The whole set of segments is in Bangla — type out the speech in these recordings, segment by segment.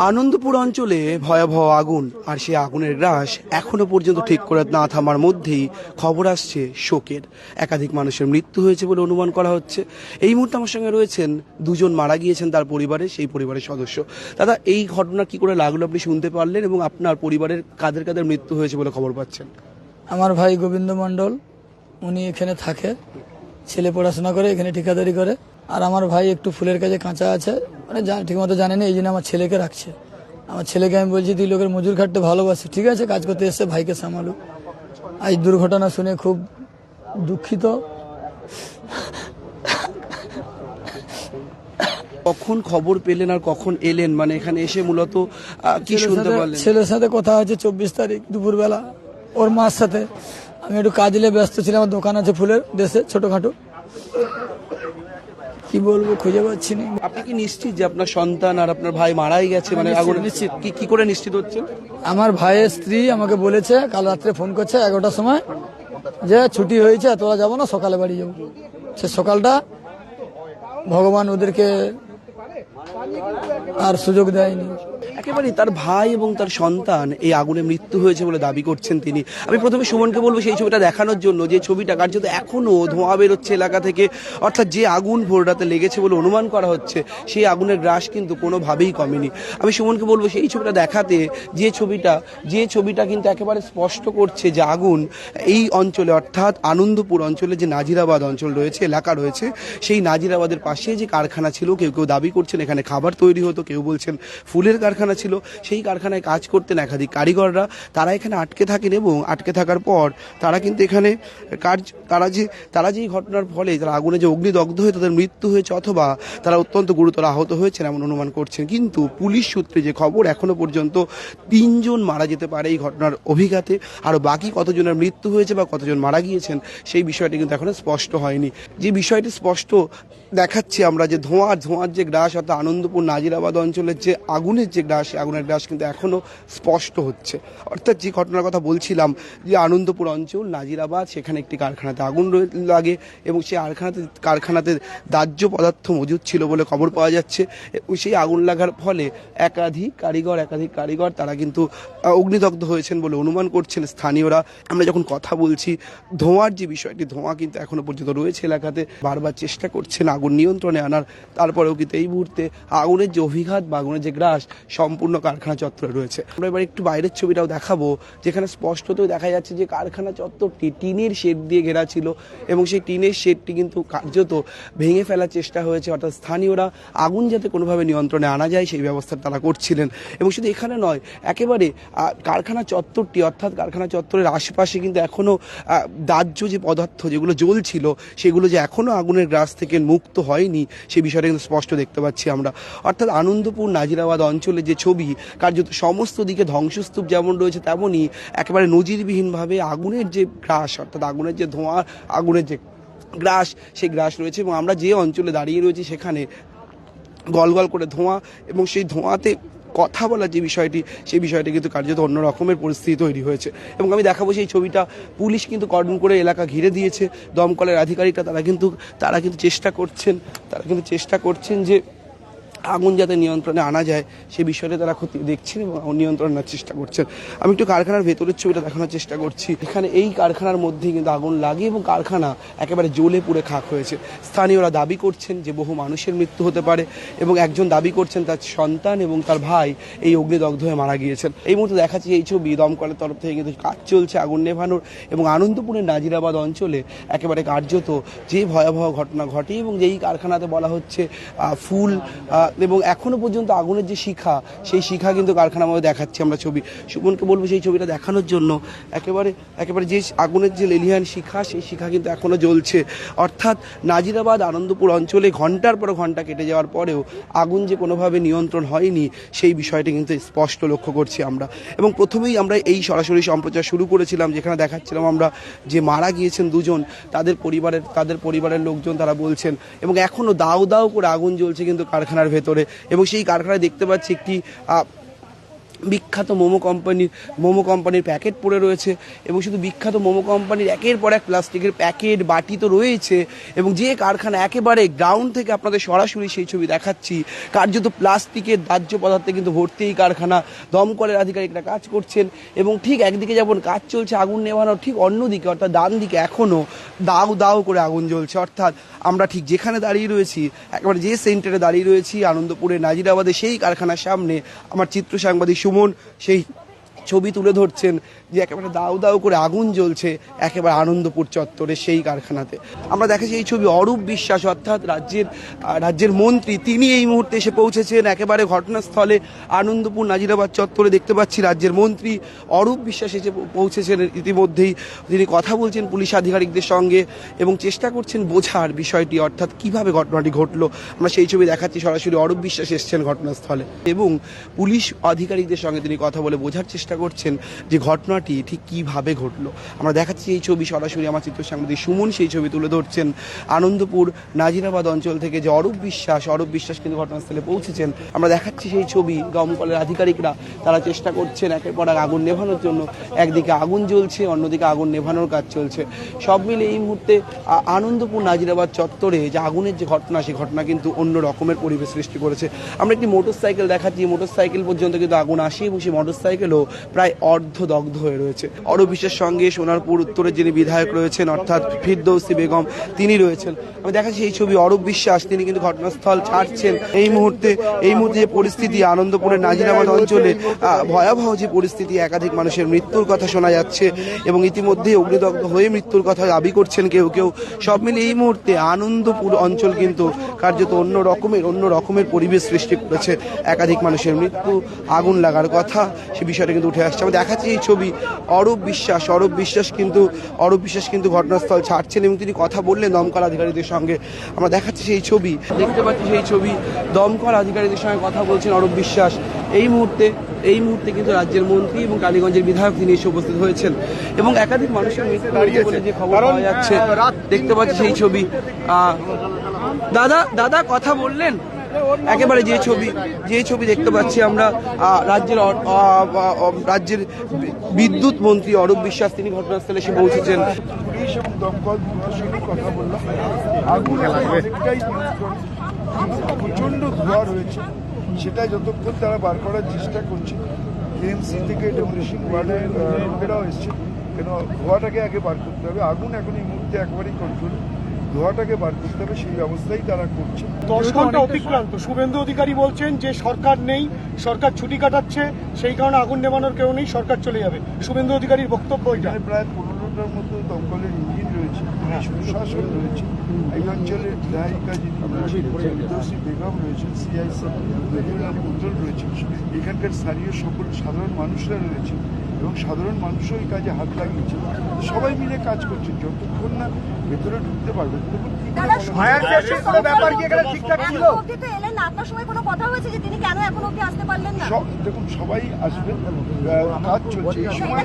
আনন্দপুর অঞ্চলে ভয়াবহ আগুন, আর সেই আগুনের গ্রাস এখনো পর্যন্ত ঠিক করে না থামার মধ্যেই খবর আসছে শোকের। একাধিক মানুষের মৃত্যু হয়েছে বলে অনুমান করা হচ্ছে। এই মুহূর্তে আমার সঙ্গে রয়েছেন দুজন মারা গিয়েছেন তার পরিবারের, সেই পরিবারের সদস্য। দাদা, এই ঘটনা কি করে লাগলো, আপনি শুনতে পারলেন, এবং আপনার পরিবারের কাদের কাদের মৃত্যু হয়েছে বলে খবর পাচ্ছেন? আমার ভাই গোবিন্দ মণ্ডল, উনি এখানে থাকে, ছেলে পড়াশোনা করে, এখানে ঠিকাদারি করে। আর আমার ভাই একটু ফুলের কাজে কাঁচা আছে, মানে ঠিকমতো জানে না, এই জন্য আমার ছেলেকে রাখছে। আমার ছেলেকে আমি বলছি তুই লোকের মজুর খাটতে ভালোবাসে, ঠিক আছে কাজ করতে এসছে, ভাইকে সামালো। আজ দুর্ঘটনা শুনে খুব দুঃখিত। কখন খবর পেলেন আর কখন এলেন, মানে এখানে এসে মূলত কি শুনতে পারলেন? ছেলের সাথে কথা হয়েছে 24 তারিখ দুপুরবেলা, ওর মার সাথে। আমি একটু কাজ নিয়ে ব্যস্ত ছিলাম, আমার দোকান আছে ফুলের দেশে ছোটখাটো, কি বলবো খুঁজে পাচ্ছি না। আপনি কি নিশ্চিত যে আপনার সন্তান আর আপনার ভাই মারাই গেছে? মানে আগুন নিশ্চিত। কি করে নিশ্চিত হচ্ছেন? আমার ভাইয়ের স্ত্রী আমাকে বলেছে, কাল রাত্রে ফোন করছে 11টার সময়, যে ছুটি হয়েছে তোরা যাবো না, সকালে বাড়ি যাবো। সে সকালটা ভগবান ওদেরকে আর সুযোগ দেয়নি। একেবারে তার ভাই এবং তার সন্তান এই আগুনে মৃত্যু হয়েছে বলে দাবি করছেন তিনি। আমি প্রথমে সুমনকে বলবো সেই ছবিটা দেখানোর জন্য, যে ছবিটা কার্যত এখনো ধোঁয়া বেরোচ্ছে এলাকা থেকে, অর্থাৎ যে আগুন ভোর রাতে লেগেছে বলে অনুমান করা হচ্ছে, সেই আগুনের গ্রাস কিন্তু কোনোভাবেই কমেনি। আমি সুমনকে বলবো সেই ছবিটা দেখাতে, যে ছবিটা কিন্তু একেবারে স্পষ্ট করছে যে আগুন এই অঞ্চলে, অর্থাৎ আনন্দপুর অঞ্চলে যে নাজিরাবাদ অঞ্চল রয়েছে, এলাকা রয়েছে, সেই নাজিরাবাদের পাশে যে কারখানা ছিল, কেউ কেউ দাবি করছেন এখানে খাবার তৈরি হতো, কেউ বলছেন ফুলের কারখানা ছিল, সেই কারখানায় কাজ করতেন একাধিক কারিগররা। তারা এখানে আটকে থাকেন এবং আটকে থাকার পর তারা কিন্তু এখানে তারা যে ঘটনার ফলে তারা আগুনে যে অগ্নিদগ্ধ হয়ে তাদের মৃত্যু হয়েছে, অথবা তারা অত্যন্ত গুরুতর আহত হয়েছেন এমন অনুমান করছেন। কিন্তু পুলিশ সূত্রে যে খবর, এখনো পর্যন্ত 3 জন মারা যেতে পারে এই ঘটনার অভিঘাতে। আরও বাকি কতজনের মৃত্যু হয়েছে বা কতজন মারা গিয়েছেন সেই বিষয়টি কিন্তু এখনো স্পষ্ট হয়নি। যে বিষয়টি স্পষ্ট দেখাচ্ছি আমরা, যে ধোঁয়ার যে গ্রাস, অর্থাৎ আনন্দপুর নাজিরাবাদ অঞ্চলের যে আগুনের যে গ্রাস, আগুনের গ্রাস কিন্তু এখনো স্পষ্ট হচ্ছে। অর্থাৎ যে ঘটনার কথা বলছিলাম, যে আনন্দপুর অঞ্চল নাজিরাবাদ, সেখানে একটি কারখানাতে আগুন লাগে এবং সেই কারখানাতে দাহ্য পদার্থ মজুদ ছিল বলে খবর পাওয়া যাচ্ছে। সেই আগুন লাগার ফলে একাধিক কারিগর তারা কিন্তু অগ্নিদগ্ধ হয়েছেন বলে অনুমান করছেন স্থানীয়রা। আমরা যখন কথা বলছি, ধোঁয়ার যে বিষয়টি, ধোঁয়া কিন্তু এখনো পর্যন্ত রয়েছে এলাকাতে। বারবার চেষ্টা করছেন আগুন নিয়ন্ত্রণে আনার, তারপরেও কিন্তু এই মুহূর্তে আগুনের যে অভিঘাত বা আগুনের যে গ্রাস সম্পূর্ণ কারখানা চত্বরে রয়েছে। আমরা এবার একটু বাইরের ছবিটাও দেখাবো, যেখানে স্পষ্টতই দেখা যাচ্ছে যে কারখানা চত্বরটি টিনের শেড দিয়ে ঘেরা ছিল এবং সেই টিনের শেডটি কিন্তু কার্যত ভেঙে ফেলার চেষ্টা হয়েছে। অর্থাৎ স্থানীয়রা আগুন যাতে কোনোভাবে নিয়ন্ত্রণে আনা যায় সেই ব্যবস্থা তারা করছিলেন। এবং শুধু এখানে নয়, একেবারে কারখানা চত্বরটি, অর্থাৎ কারখানা চত্বরের আশেপাশে কিন্তু এখনও দাহ্য যে পদার্থ যেগুলো জ্বলছিল, সেগুলো যে এখনও আগুনের গ্রাস থেকে মুক্ত হয়নি সেই বিষয়টা কিন্তু স্পষ্ট দেখতে পাচ্ছি আমরা। অর্থাৎ আনন্দপুর নাজিরাবাদ অঞ্চলে যে ছবি, কার্যত সমস্ত দিকে ধ্বংসস্তূপ যেমন রয়েছে, তেমনই একেবারে নজিরবিহীনভাবে আগুনের যে গ্রাস, অর্থাৎ আগুনের যে ধোঁয়া, আগুনের যে গ্রাস, সেই গ্রাস রয়েছে। এবং আমরা যে অঞ্চলে দাঁড়িয়ে রয়েছি সেখানে গলগল করে ধোঁয়া, এবং সেই ধোঁয়াতে কথা বলার যে বিষয়টি, সেই বিষয়টি কিন্তু কার্যত অন্য রকমের পরিস্থিতি তৈরি হয়েছে। এবং আমি দেখাবো সেই ছবিটা, পুলিশ কিন্তু কর্ডন করে এলাকা ঘিরে দিয়েছে, দমকলের আধিকারিকরা তারা কিন্তু চেষ্টা করছেন যে আগুন যাতে নিয়ন্ত্রণে আনা যায় সে বিষয়টা তারা দেখছেন এবং নিয়ন্ত্রণ আনার চেষ্টা করছেন। আমি একটু কারখানার ভেতরের ছবিটা দেখানোর চেষ্টা করছি। এখানে এই কারখানার মধ্যেই কিন্তু আগুন লাগে এবং কারখানা একেবারে জ্বলে পুড়ে খাক হয়েছে। স্থানীয়রা দাবি করছেন যে বহু মানুষের মৃত্যু হতে পারে, এবং একজন দাবি করছেন তার সন্তান এবং তার ভাই এই অগ্নিদগ্ধ হয়ে মারা গিয়েছেন। এই মুহূর্তে দেখাচ্ছি এই ছবি, দমকলের তরফ থেকে কিন্তু কাজ চলছে আগুন নেভানোর। এবং আনন্দপুরের নাজিরাবাদ অঞ্চলে একেবারে কার্যত যে ভয়াবহ ঘটনা ঘটে, এবং যেই কারখানাতে বলা হচ্ছে ফুল, এবং এখনো পর্যন্ত আগুনের যে শিখা, সেই শিখা কিন্তু কারখানার মধ্যে দেখাচ্ছি আমরা ছবি। সুমনকে বলবো সেই ছবিটা দেখানোর জন্য। একেবারে যে আগুনের যে লেলিহান শিখা, সেই শিখা কিন্তু এখনো জ্বলছে। অর্থাৎ নাজিরাবাদ আনন্দপুর অঞ্চলে ঘন্টার পর ঘন্টা কেটে যাওয়ার পরেও আগুন যে কোনোভাবে নিয়ন্ত্রণ হয়নি সেই বিষয়টি কিন্তু স্পষ্ট লক্ষ্য করছি আমরা। এবং প্রথমেই আমরা এই সরাসরি সম্প্রচার শুরু করেছিলাম, যেখানে দেখাচ্ছিলাম আমরা যে মারা গিয়েছেন 2 জন, তাদের পরিবারের লোকজন তারা বলছেন, এবং এখনো দাউ দাউ করে আগুন জ্বলছে কিন্তু কারখানার ভেতরে। এবং সেই কারখানায় দেখতে পাচ্ছি একটি বিখ্যাত মোমো কোম্পানির প্যাকেট পড়ে রয়েছে এবং শুধু বিখ্যাত মোমো কোম্পানির একের পর এক প্লাস্টিকের প্যাকেট বাটি তো রয়েছে এবং যে কারখানা একেবারে গ্রাউন্ড থেকে আপনাদের সরাসরি সেই ছবি দেখাচ্ছি, কার্যত প্লাস্টিকের দাহ্য পদার্থে কিন্তু ভর্তি এই কারখানা। দমকলের আধিকারিকরা কাজ করছেন এবং ঠিক একদিকে যেমন কাজ চলছে আগুন নেভানোর, ঠিক অন্যদিকে অর্থাৎ ডান দিকে এখনও দাউ দাউ করে আগুন জ্বলছে। অর্থাৎ আমরা ঠিক যেখানে দাঁড়িয়ে রয়েছি, একেবারে যে সেন্টারে দাঁড়িয়ে রয়েছি আনন্দপুরের নাজিরাবাদে, সেই কারখানার সামনে আমার চিত্র সাংবাদিক সুমন সেই ছবি তুলে ধরছেন যে একেবারে দাউ দাউ করে আগুন জ্বলছে একেবারে আনন্দপুর চত্বরে সেই কারখানাতে। আমরা দেখেছি এই ছবি অরূপ বিশ্বাস অর্থাৎ রাজ্যের মন্ত্রী, তিনি এই মুহূর্তে এসে পৌঁছেছেন একেবারে ঘটনাস্থলে আনন্দপুর নাজিরাবাদ চত্বরে। দেখতে পাচ্ছি রাজ্যের মন্ত্রী অরূপ বিশ্বাস এসে পৌঁছেছেন ইতিমধ্যেই। তিনি কথা বলছেন পুলিশ আধিকারিকদের সঙ্গে এবং চেষ্টা করছেন বোঝার বিষয়টি, অর্থাৎ কিভাবে ঘটনাটি ঘটলো। আমরা সেই ছবি দেখাচ্ছি, সরাসরি অরূপ বিশ্বাস এসছেন ঘটনাস্থলে এবং পুলিশ আধিকারিকদের সঙ্গে তিনি কথা বলে বোঝার চেষ্টা করছেন যে ঘটনাটি ঠিক কিভাবে ঘটলো। আমরা দেখাচ্ছি এই ছবি সরাসরি, আমার চিত্র সাংবাদিক সুমন সেই ছবি তুলে ধরছেন আনন্দপুর নাজিরাবাদ অঞ্চল থেকে। যে অরূপ বিশ্বাস কিন্তু ঘটনাস্থলে পৌঁছেছেন। আমরা দেখাচ্ছি সেই ছবি, দমকলের আধিকারিকরা তারা চেষ্টা করছেন একের পর এক আগুন নেভানোর জন্য। একদিকে আগুন জ্বলছে, অন্যদিকে আগুন নেভানোর কাজ চলছে। সব মিলে এই মুহূর্তে আনন্দপুর নাজিরাবাদ চত্বরে যে আগুনের যে ঘটনা, সেই ঘটনা কিন্তু অন্য রকমের পরিবেশ সৃষ্টি করেছে। আমরা একটি মোটরসাইকেল দেখাচ্ছি, মোটরসাইকেল পর্যন্ত কিন্তু আগুন আসে এবং সেই মোটরসাইকেলও প্রায় অর্ধদগ্ধ হয়ে রয়েছে। অরূপ বিশ্বাসের সঙ্গে সোনারপুর উত্তরের যিনি বিধায়ক রয়েছেন অর্থাৎ ফিরদৌসী বেগম, তিনি রয়েছেন। আমি দেখাচ্ছি এই ছবি, অরূপ বিশ্বাস তিনি কিন্তু ঘটনাস্থল ছাড়ছেন এই মুহূর্তে। যে পরিস্থিতি আনন্দপুরের নাজিরাবাদ অঞ্চলে, ভয়াবহ যে পরিস্থিতি, একাধিক মানুষের মৃত্যুর কথা শোনা যাচ্ছে এবং ইতিমধ্যে অগ্নিদগ্ধ হয়ে মৃত্যুর কথা দাবি করছেন কেউ কেউ। সব মিলে এই মুহূর্তে আনন্দপুর অঞ্চল কিন্তু কার্যত অন্য রকমের পরিবেশ সৃষ্টি করেছে। একাধিক মানুষের মৃত্যু, আগুন লাগার কথা, সে বিষয়টা কিন্তু উঠে আসছে। আমরা দেখাচ্ছি এই ছবি, অরূপ বিশ্বাস কিন্তু ঘটনাস্থল ছাড়ছেন এবং তিনি কথা বললেন দমকল আধিকারিকদের সঙ্গে। আমরা দেখাচ্ছি সেই ছবি, দেখতে পাচ্ছি সেই ছবি, দমকল আধিকারিকদের সঙ্গে কথা বলছেন অরূপ বিশ্বাস। এই মুহূর্তে কিন্তু রাজ্যের মন্ত্রী এবং টালিগঞ্জের বিধায়ক তিনি এসে উপস্থিত হয়েছেন এবং একাধিক মানুষের মৃত্যু হয়েছে বলে যে খবর পাওয়া যাচ্ছে। দেখতে পাচ্ছি সেই ছবি। দাদা কথা বললেন একেবারে যে ছবি দেখতে পাচ্ছি আমরা, রাজ্যের বিদ্যুৎ মন্ত্রী অরূপ বিশ্বাস তিনি ঘটনাস্থলে এসে পৌঁছেছেন। পুলিশ এবং দমকল সঙ্গে কথা বললাম, আগুন অনেকটাই প্রচণ্ড ধোঁয়া রয়েছে, সেটা যতক্ষণ তারা বার করার চেষ্টা করছে। এএমসি থেকে ডেমোলিশন ওয়ার্ডের লোকেরাও এসছে, কেন ধোঁয়াটাকে আগে বার করতে হবে। আগুন এখন এই মুহূর্তে একেবারেই কন্ট্রোল, ধোঁয়াটাকে বার করতে হবে, সেই ব্যবস্থাই তারা করছে। 10 ঘন্টা অতিক্রান্ত, শুভেন্দু অধিকারী বলছেন যে সরকার নেই, সরকার ছুটি কাটাচ্ছে, সেই কারণে আগুন নেভানোর কেউ নেই, সরকার চলে যাবে। শুভেন্দু অধিকারীর বক্তব্য এটা। এখানে প্রায় 15টার মতো দমকলের ইঞ্জিন রয়েছে, প্রশাসন রয়েছে, এই অঞ্চলের বিধায়িকা যিনি ফিরদৌসী বেগম রয়েছেন, সিআইসি রেগুলার কন্ট্রোল রয়েছে, এখানকার স্থানীয় সকল সাধারণ মানুষরা রয়েছে এবং সাধারণ মানুষও এই কাজে হাত লাগিয়েছে। সবাই মিলে কাজ করছে, যতক্ষণ না ভেতরে ঢুকতে পারবে ততক্ষণ দেখুন সবাই আসবে, কাজ চলছে এই সময়।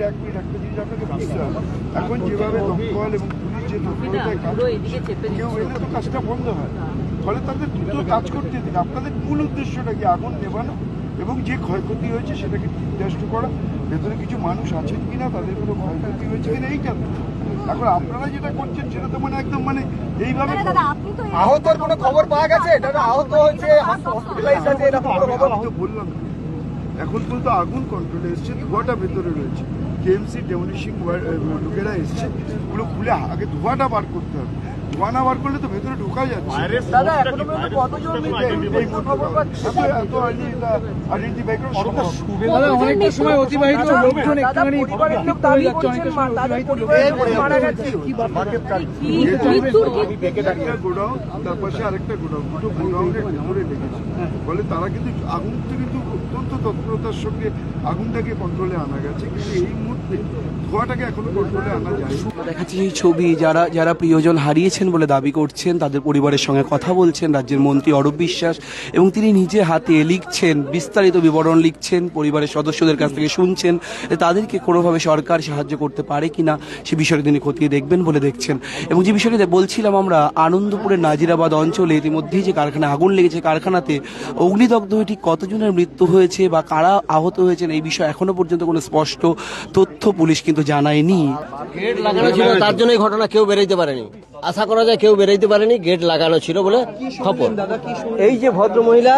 এক মিনিট একটা জিনিস আপনাকে বুঝতে হবে, এখন যেভাবে দমকল এবং পুলিশ যে তৎপরতায় কাজ করছে, কেউ এলে তো কাজটা বন্ধ হয়, ফলে তাদের দ্রুত কাজ করতে দিন। আপনাদের মূল উদ্দেশ্যটা কি আগুন নেভানো এবং যে ক্ষয়ক্ষতি হয়েছে সেটাকে নির্দিষ্ট করা, ভেতরে কিছু মানুষ আছেন কিনা, তাদের কোনো ক্ষয়ক্ষতি হয়েছে কিনা, এইটা। এখন আপনারা যেটা করছেন সেটা তো একদম এইভাবে। আহতর কোনো খবর পাওয়া গেছে? আহত হয়েছে, বললাম এখন পর্যন্ত আগুন কন্ট্রোলে এসছে, ধোঁয়াটা ভেতরে রয়েছে। কেএমসি ডেমোলিশিং লোকেরা এসছে, ওগুলো খুলে আগে ধোঁয়াটা বার করতে হবে। ধোঁয়া না বার করলে তো ভেতরে ঢোকা যাচ্ছে। অনেকটা সময় অতিবাহিত, লোকজন একটুখানি একটা গোডাউন, তার পাশে আরেকটা গোডাউন, দুটো গোডাউনের ভেতরে লেগেছে। ফলে তারা কিন্তু আগুনটা কিন্তু অত্যন্ত তৎপরতার সঙ্গে আগুনটাকে কন্ট্রোলে আনা গেছে, কিন্তু এই মুহূর্তে ধোঁয়াটাকে এখনো কন্ট্রোলে আনা যায়। দেখাচ্ছে এই ছবি, যারা প্রিয়জন হারিয়েছেন বলে দাবি করছেন তাদের পরিবারের সঙ্গে কথা বলছেন রাজ্যের মন্ত্রী অরূপ বিশ্বাস, এবং তিনি নিজে হাতে লিখছেন, বিস্তারিত বিবরণ লিখছেন, পরিবারের সদস্যদের কাছ থেকে শুনছেন তাদেরকে কোনোভাবে সরকার সাহায্য করতে পারে কিনা সে বিষয়টি তিনি খতিয়ে দেখবেন বলে দেখছেন। এবং যে বিষয়টি বলছিলাম আমরা, আনন্দপুরের নাজিরাবাদ অঞ্চলে ইতিমধ্যেই যে কারখানা আগুন লেগেছে, কারখানাতে অগ্নিদগ্ধ হয়ে ঠিক কতজনের মৃত্যু হয়েছে বা কারা আহত হয়েছেন এই বিষয়ে এখনো পর্যন্ত কোনো স্পষ্ট তথ্য পুলিশ কিন্তু জানায়নি। গেট লাগানো ছিল, তার জন্য এই ঘটনা, কেউ বেরোইতে পারেনি। আশা করা যায় কেউ বেরোইতে পারেনি, গেট লাগানো ছিল বলে খবর। এই যে ভদ্র মহিলা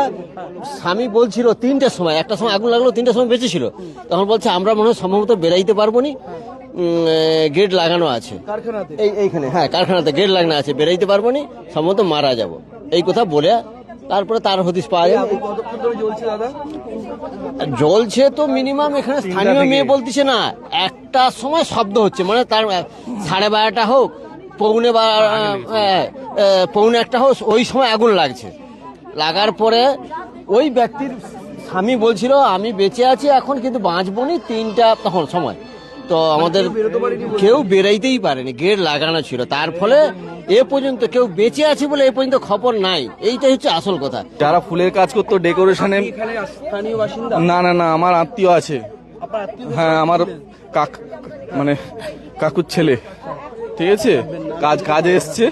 স্বামী বলছিল 3টার সময়, একটা সময় আগুন লাগলো, 3টার সময় বেঁচে ছিল, তখন বলছে আমরা মনে হয় সম্ভবত বেরাইতে পারবো নি, গেট লাগানো আছে এইখানে, হ্যাঁ কারখানাতে গেট লাগানো আছে, বেরাইতে পারবো নি, সম্ভবত মারা যাব, এই কথা বলে তারপরে তার হদিশ পাওয়া যায়। জ্বলছে তো মিনিমাম, এখানে স্থানীয় মেয়ে বলতেছে না, একটা সময় শব্দ হচ্ছে, মানে তার 12:30 হোক, পৌনে 1 হোক, ওই সময় আগুন লাগছে। লাগার পরে ওই ব্যক্তির স্বামী বলছিল আমি বেঁচে আছি এখন, কিন্তু বাঁচবো নি, 3টা তখন সময়, তো আমাদের কেউ বেরাইতেই পারেনি, গেট লাগানো ছিল, তার ফলে এ পর্যন্ত কেউ বেঁচে আছে বলে এ পর্যন্ত খবর নাই, এইটাই হচ্ছে আসল কথা। যারা ফুলের কাজ করতো ডেকোরেশনে, স্থানীয় বাসিন্দা? না আমার আত্মীয় আছে, হ্যাঁ আমার মানে কাকুর ছেলে, ঠিক আছে, কাজে এসছে,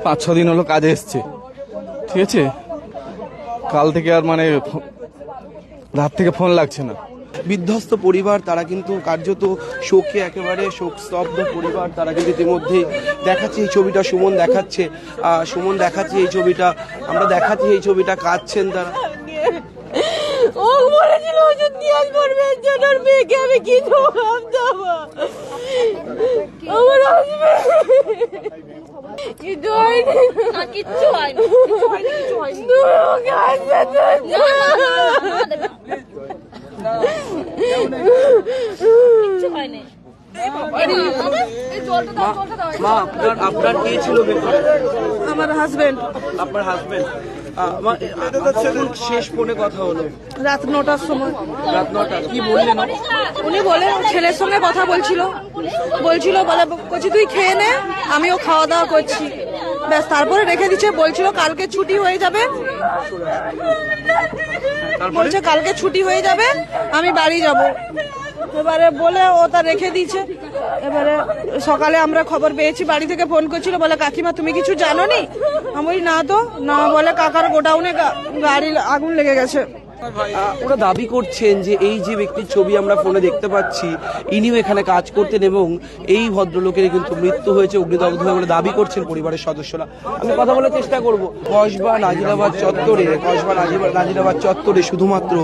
5-6 দিন হলো কাজে এসছে, ঠিক আছে, কাল থেকে আর মানে রাত থেকে ফোন লাগছে না। বিধ্বস্ত পরিবার, তারা কিন্তু কার্যত শোকে একেবারে শোকস্তব্ধ পরিবার, তারা কিন্তু ইতিমধ্যেই দেখাচ্ছে এই ছবিটা, সুমন দেখাচ্ছে এই ছবিটা, আমরা দেখাচ্ছি এই ছবিটা, কাঁদছেন তারা। ও বলেছিল ওষুধ নিয়ে আসবো মেয়ের জন্য, আর মেয়েকে আমি কি জবাব দেবো? আমার কিচ্ছু হয়নি, কিচ্ছু হয়নি, কিচ্ছু হয়নি। মা, আপনার কে ছিল? আমার হাজবেন্ড। আপনার হাজবেন্ড শেষ ফোনে কথা হলো রাত 9টার সময়। রাত 9টা, কি বললেন? উনি বলে ছেলের সঙ্গে কথা বলছিল বলছি তুই খেয়ে নে, আমিও খাওয়া দাওয়া করছি, ব্যাস, তারপরে রেখে দিচ্ছে, বলছিল কালকে ছুটি হয়ে যাবে, বলছে কালকে ছুটি হয়ে যাবে আমি বাড়ি যাব, এবারে বলে ও তা রেখে দিয়েছে। এবারে সকালে আমরা খবর পেয়েছি, বাড়ি থেকে ফোন করছিল, বলে কাকিমা তুমি কিছু জানো নি? আমি বলি না তো, না, বলে কাকার গোডাউনে গাড়ি আগুন লেগে গেছে। ওরা দাবি করছেন যে এই যে ব্যক্তির ছবি আমরা ফোনে দেখতে পাচ্ছি, ইনিও এখানে কাজ করতেন এবং এই ভদ্রলোকের কিন্তু মৃত্যু হয়েছে অগ্নিদগ্ধ হয়ে বলে দাবি করছেন পরিবারের সদস্যরা। আমি কথা বলার চেষ্টা করব। কসবা নাজিরাবাদ চত্বরে শুধুমাত্র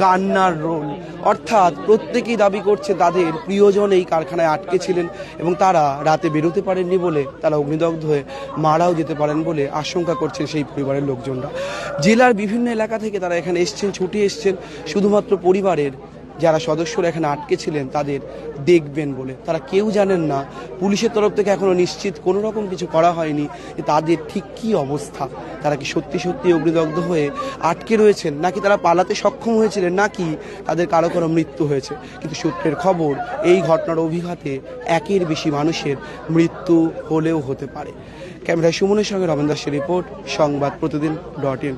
কান্নার রোল, অর্থাৎ প্রত্যেকেই দাবি করছে তাদের প্রিয়জন এই কারখানায় আটকে ছিলেন এবং তারা রাতে বেরোতে পারেননি বলে তারা অগ্নিদগ্ধ হয়ে মারাও যেতে পারেন বলে আশঙ্কা করছেন সেই পরিবারের লোকজনরা। জেলার বিভিন্ন এলাকা থেকে তারা এখানে এসছেন, ছুটে এসছেন শুধুমাত্র পরিবারের যারা সদস্যরা এখানে আটকে ছিলেন তাদের দেখবেন বলে। তারা কেউ জানেন না, পুলিশের তরফ থেকে এখনো নিশ্চিত কোনো রকম কিছু করা হয়নি যে তাদের ঠিক কী অবস্থা, তারা কি সত্যি সত্যি অগ্নিদগ্ধ হয়ে আটকে রয়েছেন, নাকি তারা পালাতে সক্ষম হয়েছিলেন, নাকি তাদের কারো কারো মৃত্যু হয়েছে। কিন্তু সূত্রের খবর এই ঘটনার অভিঘাতে 1-এর বেশি মানুষের মৃত্যু হলেও হতে পারে। ক্যামেরায় সুমনের সঙ্গে রমেন দাসের রিপোর্ট, সংবাদ প্রতিদিন .in।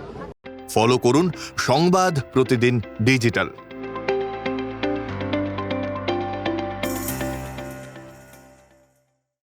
ফলো করুন সংবাদ প্রতিদিন ডিজিটাল।